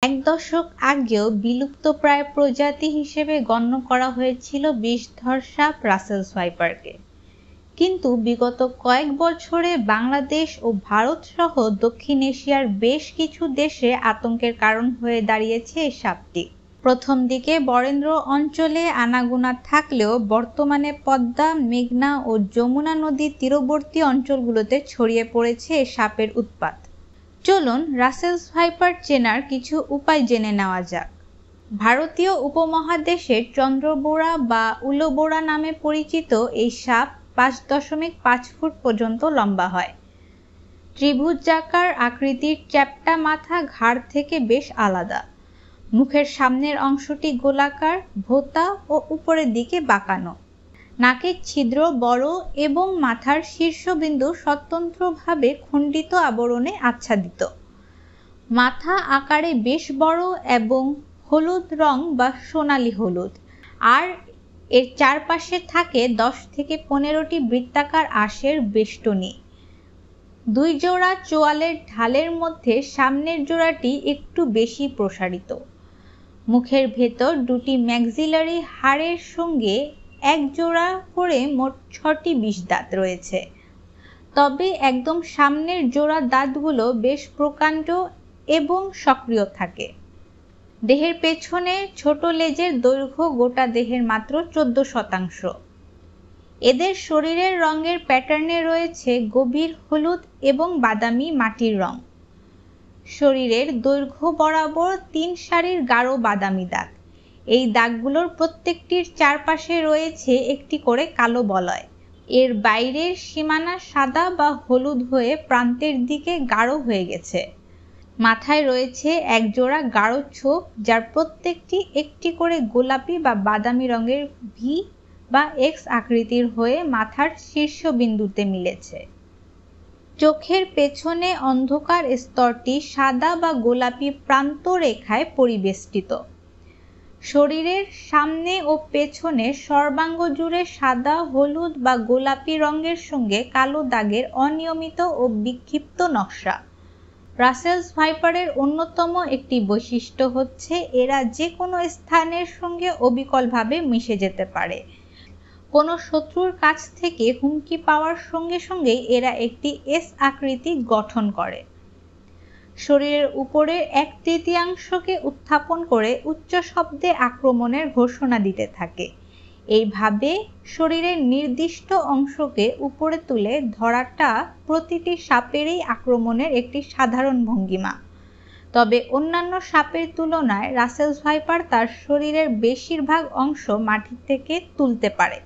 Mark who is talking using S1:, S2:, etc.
S1: এক দশক আগেও বিলুপ্তপ্রায় প্রজাতি হিসেবে গণ্য করা হয়েছিল বিষধর সাপ রাসেলস ভাইপারকে। কিন্তু বিগত কয়েক বছরে বাংলাদেশ ও ভারত সহ দক্ষিণ এশিয়ার বেশ কিছু দেশে আতঙ্কের কারণ হয়ে দাঁড়িয়েছে এই সাপটি। প্রথম দিকে বরেন্দ্র অঞ্চলে আনাগোনা থাকলেও বর্তমানে পদ্মা, মেঘনা ও যমুনা নদীর তীরবর্তী অঞ্চলগুলোতে ছড়িয়ে পড়েছে এই সাপের উৎপাত। চলুন রাসেলস ভাইপার চেনার কিছু উপায় জেনে নেওয়া যাক। ভারতীয় উপমহাদেশের চন্দ্রবোরা বা উলোবোরা নামে পরিচিত এই সাপ 5.5 ফুট পর্যন্ত লম্বা হয়। ত্রিভুজাকার আকৃতির চ্যাপ্টা মাথা ঘাড় থেকে বেশ আলাদা। মুখের সামনের অংশটি গোলাকার, ভোঁতা ও উপরের দিকে বাঁকানো। নাকের ছিদ্র বড় এবং মাথার শীর্ষবিন্দু স্বতন্ত্রভাবে খণ্ডিত আবরণে আচ্ছাদিত। মাথা আকারে বেশ বড় এবং হলুদ রং বা সোনালী হলুদ, আর এর চারপাশে থাকে 10 থেকে 15টি বৃত্তাকার আঁশের বেষ্টনী। 2 জোড়া চোয়ালের ঢালের মধ্যে সামনের জোড়াটি একটু বেশি প্রসারিত। মুখের ভেতর 2টি ম্যাক্সিলারি হাড়ের সঙ্গে 1 জোড়া করে মোট 6টি বিষদাঁত রয়েছে। তবে একদম সামনের জোড়া দাঁতগুলো বেশ প্রকাণ্ড এবং সক্রিয় থাকে। দেহের পেছনে ছোট লেজের দৈর্ঘ্য গোটা দেহের মাত্র 14%। এদের শরীরের রঙের প্যাটার্নে রয়েছে গভীর হলুদ এবং বাদামি মাটির রং। শরীরের দৈর্ঘ্য বরাবর 3 সারির গাঢ় বাদামি দাগ। এই দাগগুলোর প্রত্যেকটির চারপাশে রয়েছে একটি করে কালো বলয়। এর বাইরের সীমানা সাদা বা হলুদ হয়ে প্রান্তের দিকে গাঢ় হয়ে গেছে। মাথায় রয়েছে এক জোড়া গাঢ় ছোপ, যার প্রত্যেকটি একটি করে গোলাপি বা বাদামি রঙের ভি বা এক্স আকৃতির হয়ে মাথার শীর্ষবিন্দুতে মিলেছে। চোখের পেছনে অন্ধকার স্তরটি সাদা বা গোলাপি প্রান্ত রেখায় পরিবেষ্টিত। শরীরের সামনে ও পেছনে সর্বাঙ্গ জুড়ে সাদা, হলুদ বা গোলাপি রঙের সঙ্গে কালো দাগের অনিয়মিত ও বিক্ষিপ্ত নকশা। রাসেলস ভাইপারের অন্যতম একটি বৈশিষ্ট্য হচ্ছে এরা যে কোনো স্থানের সঙ্গে অবিকলভাবে মিশে যেতে পারে। কোনো শত্রুর কাছ থেকে হুমকি পাওয়ার সঙ্গে সঙ্গেই এরা একটি এস আকৃতি গঠন করে। শরীরের উপরের 1/3 উত্থাপন করে উচ্চ শব্দে আক্রমণের ঘোষণা দিতে থাকে। এইভাবে শরীরের নির্দিষ্ট অংশকে উপরে তুলে ধরাটা প্রতিটি সাপেরই আক্রমণের একটি সাধারণ ভঙ্গিমা। তবে অন্যান্য সাপের তুলনায় রাসেলস ভাইপার তার শরীরের বেশিরভাগ অংশ মাটি থেকে তুলতে পারে।